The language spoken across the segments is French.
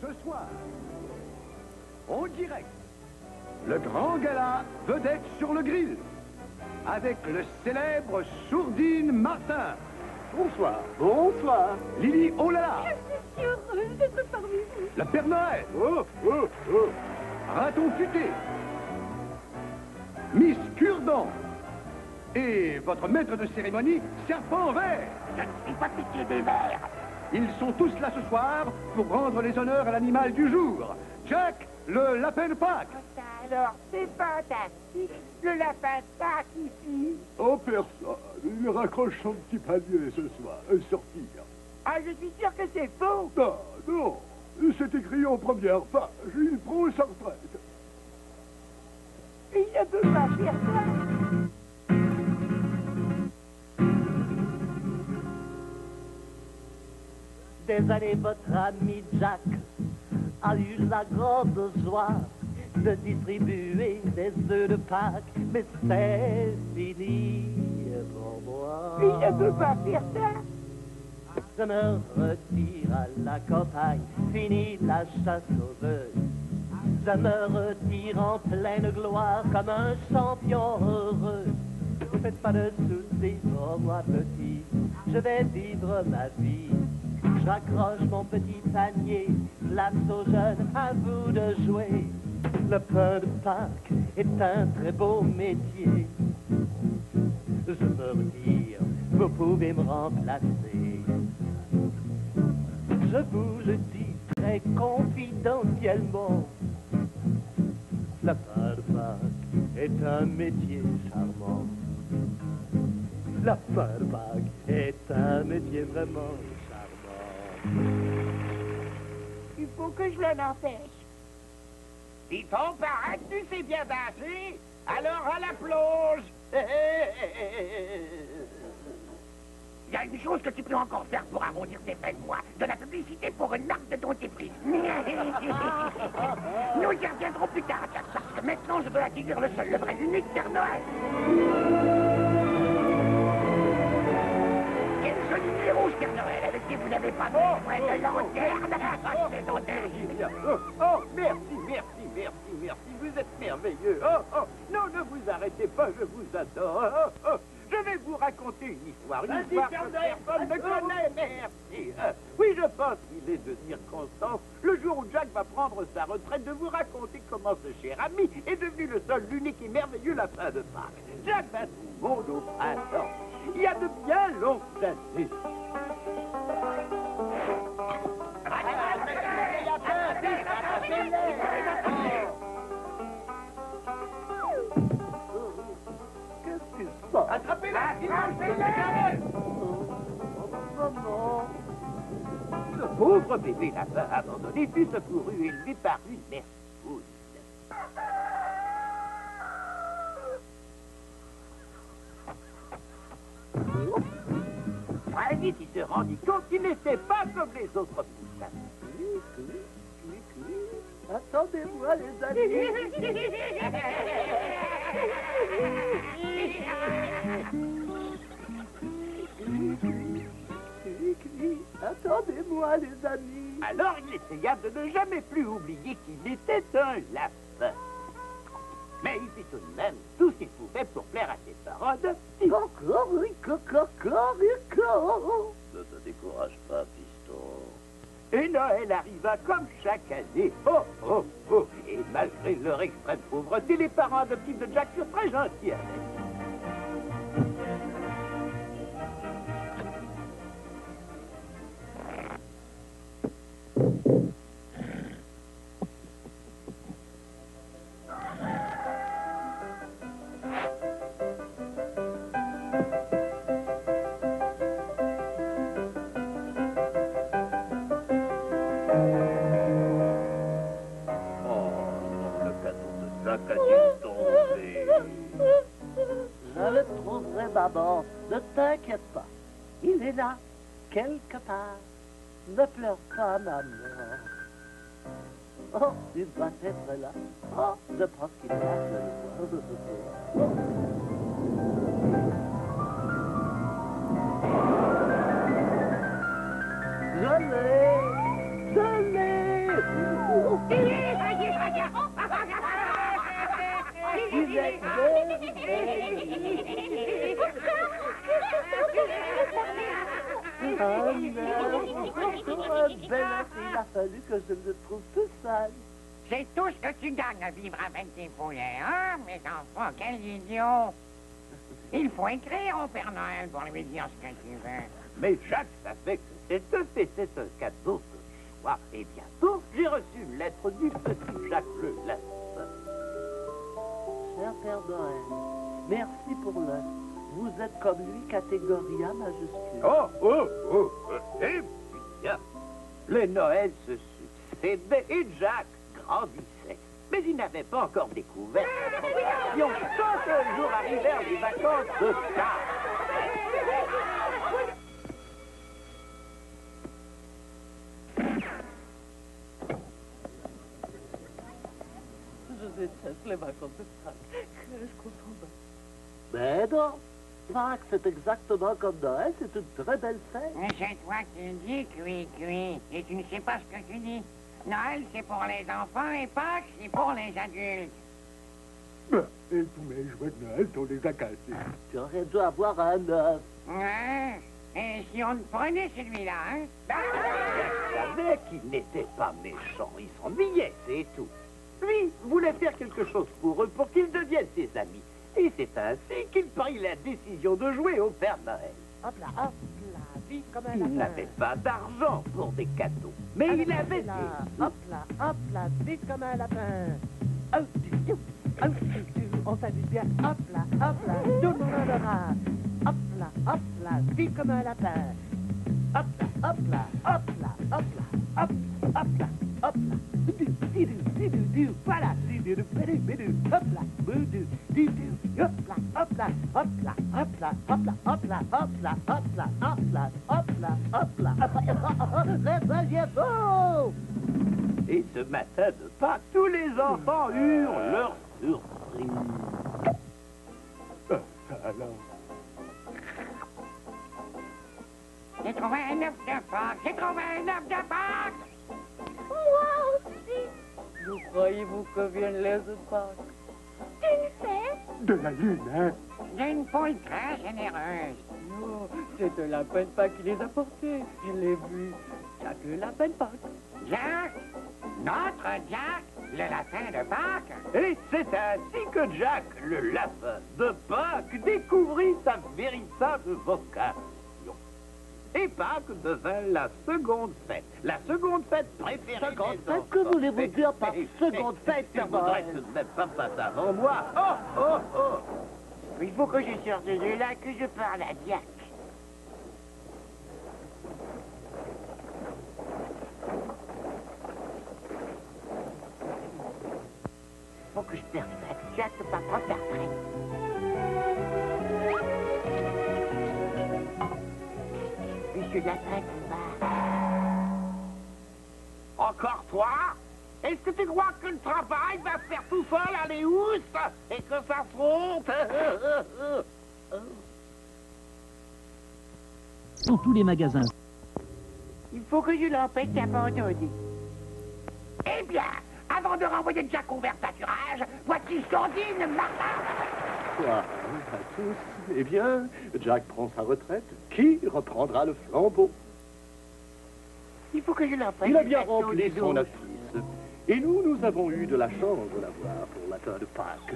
Ce soir, en direct, le grand gala vedette sur le grill, avec le célèbre Sourdine Martin. Bonsoir. Bonsoir. Lily Olala. Je suis heureuse d'être parmi vous. La Père Noël. Oh, oh, oh. Raton futé. Miss Cure-dent. Et votre maître de cérémonie, Serpent Vert. Je ne suis pas pitié des verts. Ils sont tous là ce soir pour rendre les honneurs à l'animal du jour, Jack, le lapin de Pâques. Alors, c'est fantastique. Le lapin de Pâques ici. Oh, personne. Il raccroche son petit panier ce soir. Sortir. Ah, je suis sûr que c'est faux. Non, non. C'est écrit en première page. Il prend sa retraite. Il ne peut pas faire ça. Des années, votre ami Jack a eu la grande joie de distribuer des œufs de Pâques, mais c'est fini pour moi. Il ne peut pas faire ça. Je me retire à la campagne, fini la chasse aux œufs. Je me retire en pleine gloire comme un champion heureux. Ne faites pas de soucis pour moi, petit, je vais vivre ma vie. J'accroche mon petit panier, place aux jeunes, à vous de jouer. Le pain de Pâques est un très beau métier. Je me retire, vous pouvez me remplacer. Je vous le dis très confidentiellement. Le pain de Pâques est un métier charmant. Le pain de Pâques est un métier vraiment charmant. Il faut que je l'en empêche. Il faut paraître, tu sais bien danser. Alors à la plonge. Il y a une chose que tu peux encore faire pour arrondir tes fins de mois. De la publicité pour une marque de dentifrice. Nous y reviendrons plus tard, Jack, parce que maintenant je dois accueillir le seul, le vrai, l'unique Père Noël. Quel joli nez rouge, Père Noël, avec qui vous n'avez pas besoin de lanterne. C'est donc terrible. Oh, merci, merci, merci, merci. Vous êtes merveilleux. Oh, oh, non, ne vous arrêtez pas, je vous adore. Oh, oh. Je vais vous raconter une histoire que personne ne connaît. Merci. Oui, je pense qu'il est de circonstance, le jour où Jack va prendre sa retraite, de vous raconter comment ce cher ami est devenu le seul, l'unique et merveilleux lapin de Pâques. Jack va tout le monde au printemps. Il y a de bien longues années. Attrapez-la! Le pauvre bébé lapin abandonné fut secouru et élevé par une mère poule. Très vite, il se rendit compte qu'il n'était pas comme les autres poules. Attendez-moi, les amis. Attendez-moi, les amis. Alors il essaya de ne jamais plus oublier qu'il était un lapin. Mais il fit tout de même tout ce qu'il pouvait pour plaire à ses parents de Ne te décourage pas, piston. Et Noël arriva comme chaque année. Oh, oh, oh. Et malgré leur extrême pauvreté, les parents adoptifs de Jack furent très gentils avec. Je le trouverai, maman. Ne t'inquiète pas. Il est là, quelque part. Ne pleure pas, maman. Oh, il doit être là. Oh, je pense qu'il est là. Je l'ai. Je l'ai. Ah non, Bella, il a fallu que je me trouve tout seul. C'est tout ce que tu gagnes à vivre avec tes poulets, hein, mes enfants? Quel idiot! Il faut écrire au Père Noël pour lui dire ce que tu veux. Mais Jacques savait que c'était un cadeau ce soir. Et bientôt, j'ai reçu une lettre du petit Jacques le Lapin. Cher Père Noël, merci pour l'heure. Vous êtes comme lui, catégorie A majuscule. Eh bien, le Noël se succédait et Jacques grandissait. Mais il n'avait pas encore découvert sa profession quand un jour arrivèrent les vacances de Pâques. Je déteste les vacances de Pâques. Qu'est-ce qu'on s'en va? Mais non, Pâques, c'est exactement comme Noël, c'est une très belle fête. Mais c'est toi qui le dis, cui, et tu ne sais pas ce que tu dis. Noël, c'est pour les enfants, et Pâques, c'est pour les adultes. Et tous mes jouets de Noël, on les a cassés. Tu aurais dû avoir un œuf. Ouais. Et si on prenait celui-là, hein? Jacques savait qu'il n'était pas méchant, il s'ennuyait, c'est tout. Lui voulait faire quelque chose pour eux, pour qu'ils deviennent ses amis. Et c'est ainsi qu'il prit la décision de jouer au Père Noël. Hop là, vite comme un Il lapin. n'avait pas d'argent pour des cadeaux, mais il avait là, des hop là, vite comme un lapin. Oh, on s'amuse bien. Hop là, tout le monde en aura. Hop là, vite comme un lapin. Hop là, hop là. Didou, voilà, didou, bédou, hop là, boudou, didou, hop là, réveillez-vous! Et ce matin de Pâques, tous les enfants eurent leur surprise. Ça alors. J'ai trouvé un œuf de Pâques! Moi aussi. Vous croyez-vous que viennent les Pâques? Une fête. De la lune, hein? D'une poule très généreuse. Non, c'est le lapin de Pâques qui les a portés. Je l'ai vu. Jacques le lapin de Pâques. Jack, notre Jack, le lapin de Pâques. Et c'est ainsi que Jacques, le lapin de Pâques, découvrit sa véritable vocation. Et Pâques devint la seconde fête préférée Seconde des fête, enfants. que voulez-vous dire par seconde fête, Tu Père voudrais Noël? tout de même pas passer avant moi. Oh! Il faut que je sorte de là, que je parle à Jack. Faut que je persuade Jack de pas trop faire près. Monsieur Lapin de Pâques. Encore toi? Est-ce que tu crois que le travail va se faire tout seul à Léous et que ça fronte? Dans tous les magasins. Il faut que je l'empêche d'abandonner. Eh bien, avant de renvoyer Jack au vert pâturage, voici Sordine Martin. Quoi, à tous? Eh bien, Jack prend sa retraite. Qui reprendra le flambeau? Il faut que je l'empêche. Il a bien de faire rempli son son dos. office. Et nous avons eu de la chance de l'avoir pour la fin de Pâques.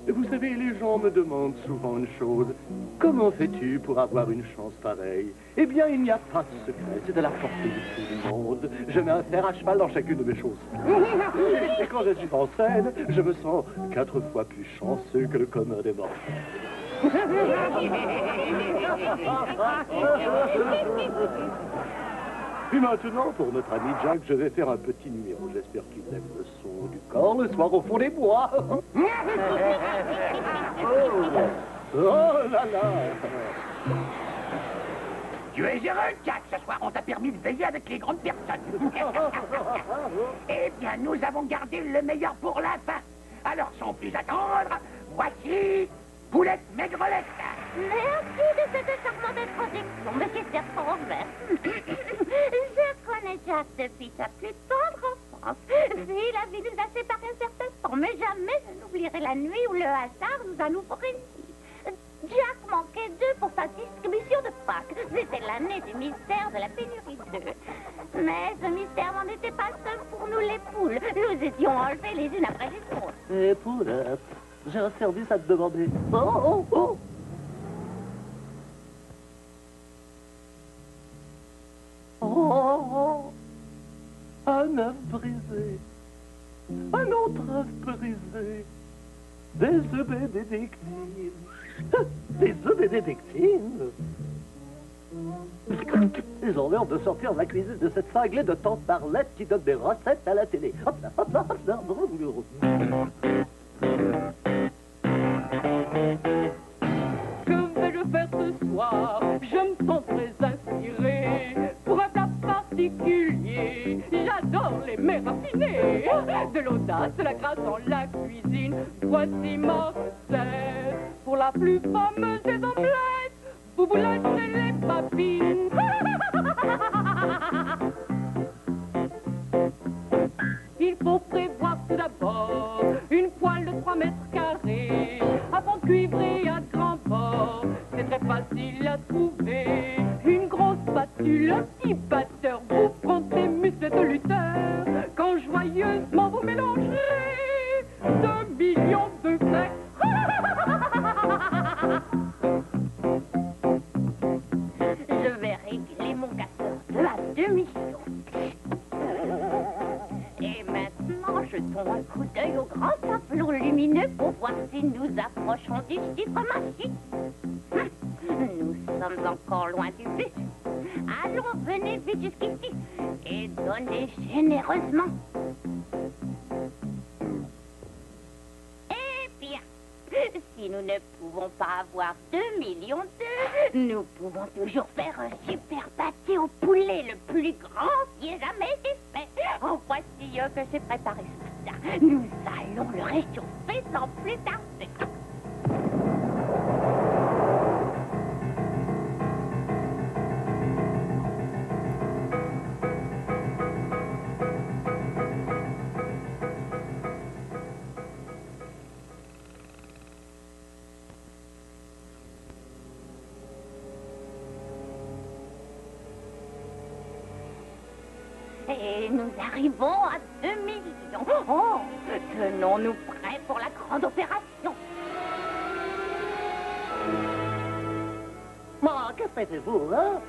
Vous savez, les gens me demandent souvent une chose. Comment fais-tu pour avoir une chance pareille? Eh bien, il n'y a pas de secret. C'est à la portée de tout le monde. Je mets un fer à cheval dans chacune de mes choses. Et quand je suis en scène, je me sens 4 fois plus chanceux que le commun des mortels. Puis maintenant, pour notre ami Jack, je vais faire un petit numéro. J'espère qu'il aime le son du corps le soir au fond des bois. Oh là là! Tu es heureux, Jack. Ce soir, on t'a permis de veiller avec les grandes personnes. Eh bien, nous avons gardé le meilleur pour la fin. Alors, sans plus attendre, voici Poulette Maigrelette. Merci de cette charmante introduction, monsieur Serpent Vert. Je connais Jack depuis sa plus tendre enfance. chance. Si, la vie nous a séparés un certain temps, mais jamais je n'oublierai la nuit où le hasard nous a nouveau réunis. Jack manquait d'œufs pour sa distribution de Pâques. C'était l'année du mystère de la pénurie d'œufs. Mais ce mystère n'en était pas seul pour nous les poules. Nous étions enlevés les unes après les autres. Et poulette, j'ai un service à te demander. Oh, oh, oh. Oh, oh. Un œuf brisé. Un autre œuf brisé. Des œufs bénédictines. Des œufs bénédictines. Ils ont l'air de sortir de la cuisine de cette cinglée de tante Marlette qui donne des recettes à la télé. Hop là, hop là, hop là. Que vais-je faire ce soir? Je me sens très inspiré pour un plat particulier. J'adore les mets raffinés, de l'audace, de la grâce dans la cuisine. Voici ma recette pour la plus fameuse des omelettes. Vous vous lâchez les papines. Il faut prévoir tout d'abord une poêle de 3 mètres carrés, à fond cuivré à grand bord. C'est très facile à trouver. Une grosse spatule, un petit batteur, vous frottez muscles de lutteur. Quand joyeusement vous mélangerez 2 millions de flecs. Je vais régler mon casseur à demi-son. Et maintenant, jetons un coup d'œil au grand tableau lumineux pour voir si nous approchons du chiffre magique. Nous sommes encore loin du but. Allons, venez vite jusqu'ici et donnez généreusement. Eh bien, si nous ne pouvons pas avoir 2 millions d'œufs, nous pouvons toujours faire un super pâté au poulet, le plus grand qui ait jamais été fait. En voici un que j'ai préparé ce matin. Nous allons le réchauffer sans plus tarder. Et nous arrivons à 2 millions. Oh, tenons-nous prêts pour la grande opération. Ma, que faites-vous, hein?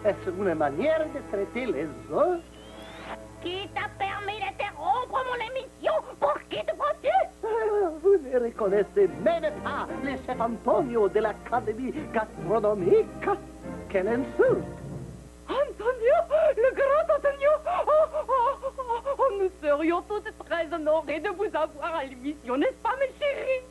Est-ce une manière de traiter les œufs? Qui t'a permis d'interrompre mon émission? Pour qui te prends-tu? Vous ne reconnaissez même pas le chef Antonio de l'Académie gastronomique? Quelle insulte! Antonio, le grand Antonio. Nous serions tous très honorés de vous avoir à l'émission, n'est-ce pas, mes chéris?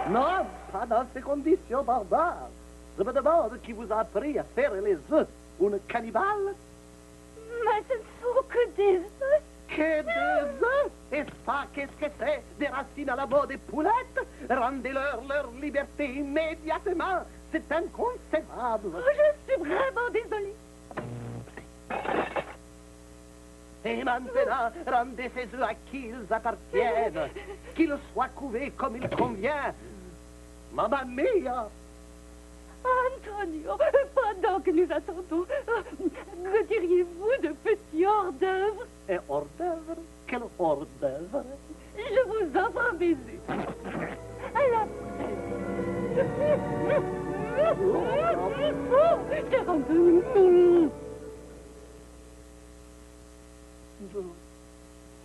Non, pas dans ces conditions barbares. Je me demande qui vous a appris à faire les œufs. Une cannibale? Mais ce ne sont que des œufs. Que des œufs? Et ça, qu'est-ce que c'est? Des racines à la mode des poulettes? Rendez-leur leur liberté immédiatement. C'est inconcevable. Je suis vraiment désolée. Et maintenant, rendez ces œufs à qui ils appartiennent. Qu'ils soient couvés comme il convient. Mamma mia! Antonio, pendant que nous attendons, me diriez-vous de petits hors-d'œuvre? Et hors d'œuvre? Quel hors d'œuvre? Je vous offre un baiser. À la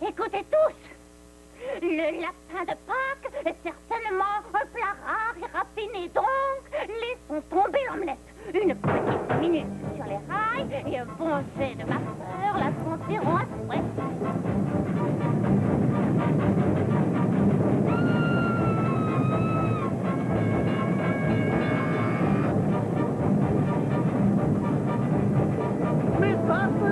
Écoutez tous, le lapin de Pâques est certainement un plat rare et raffiné, donc laissons tomber l'omelette. Une petite minute sur les rails et un bon jet de vapeur la sentiront à souhait. Mais ça, c'est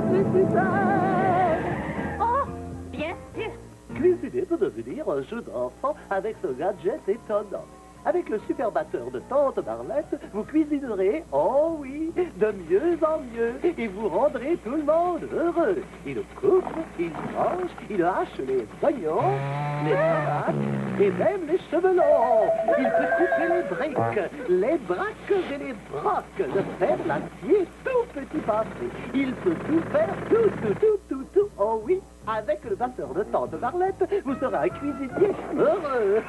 Oh, bien sûr. Cuisiner peut devenir un jeu d'enfant avec ce gadget étonnant. avec le super batteur de Tante Barlette, vous cuisinerez, oh oui, de mieux en mieux, et vous rendrez tout le monde heureux. Il coupe, il mange, il hache les oignons, les tomates, et même les cheveux longs. Il peut couper les briques, les braques et les brocs, le fer, l'acier, tout petit pâté. Il peut tout faire, tout, oh oui. Avec le batteur de Tante Barlette, vous serez un cuisinier heureux.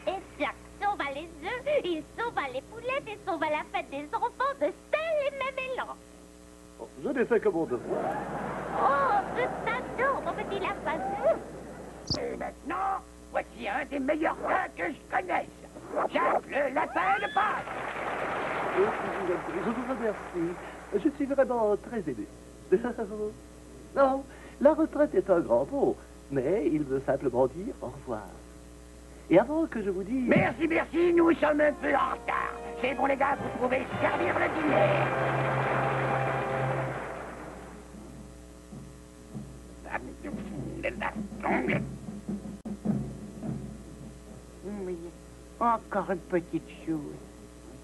Et Jack sauva les œufs, il sauva les poulettes et sauva la fête des enfants de Stella et Mémélan. Oh, je n'ai fait que mon devoir. Oh, je t'adore, mon petit lapin. Et maintenant, voici un des meilleurs plats que je connaisse. Jack, le lapin de Pâques. Je vous remercie. Je suis vraiment très ému. Non, la retraite est un grand mot, mais il veut simplement dire au revoir. Et avant que je vous dise... Merci, merci, nous sommes un peu en retard. C'est bon, les gars, vous pouvez servir le dîner. Oui, encore une petite chose.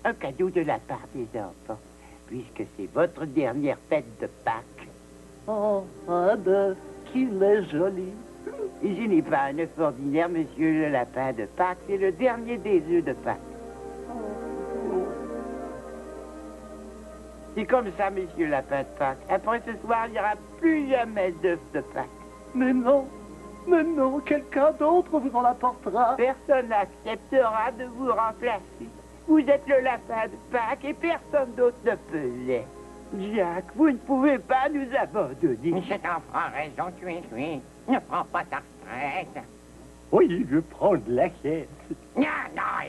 Un cadeau de la part des enfants, puisque c'est votre dernière fête de Pâques. Oh, un bœuf, qu'il est joli. Et je n'ai pas un œuf ordinaire, monsieur le lapin de Pâques. C'est le dernier des œufs de Pâques. C'est comme ça, monsieur le lapin de Pâques. Après ce soir, il n'y aura plus jamais d'œufs de Pâques. Mais non, quelqu'un d'autre vous en apportera. Personne n'acceptera de vous remplacer. Vous êtes le lapin de Pâques et personne d'autre ne peut l'être. Jack, vous ne pouvez pas nous abandonner. Cet enfant a raison, tu es. Ne prends pas ta retraite. Oui, je prends de la caisse. Non,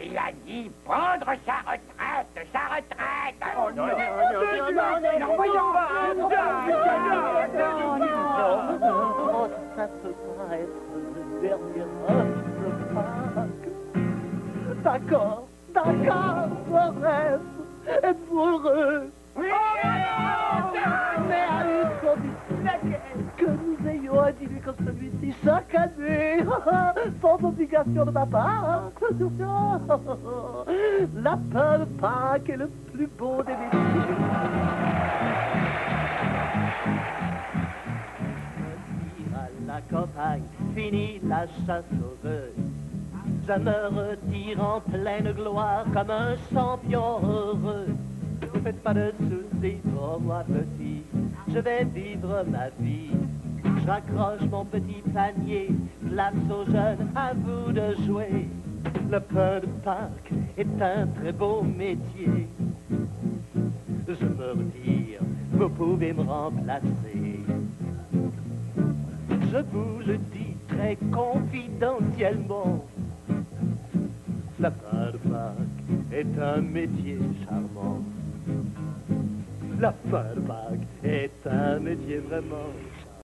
il a dit prendre sa retraite, Oh non, voyons. Non, ça peut pas être le dernier œuf de Pâques. D'accord, je rêve. Êtes-vous heureux? Oui. Mais à une condition, que nous ayons un dîner comme celui-ci chaque année, sans obligation de ma part. Lapin de Pâques est le plus beau des métiers. À la campagne, fini la chasse aux œufs. Je me retire en pleine gloire comme un champion heureux. Ne faites pas de soucis pour moi, petit, je vais vivre ma vie. Je raccroche mon petit panier, place aux jeunes, à vous de jouer. Le pain de Pâques est un très beau métier. Je me retire, vous pouvez me remplacer. Je vous le dis très confidentiellement. La pain de Pâques est un métier charmant. La pain de Pâques est un métier vraiment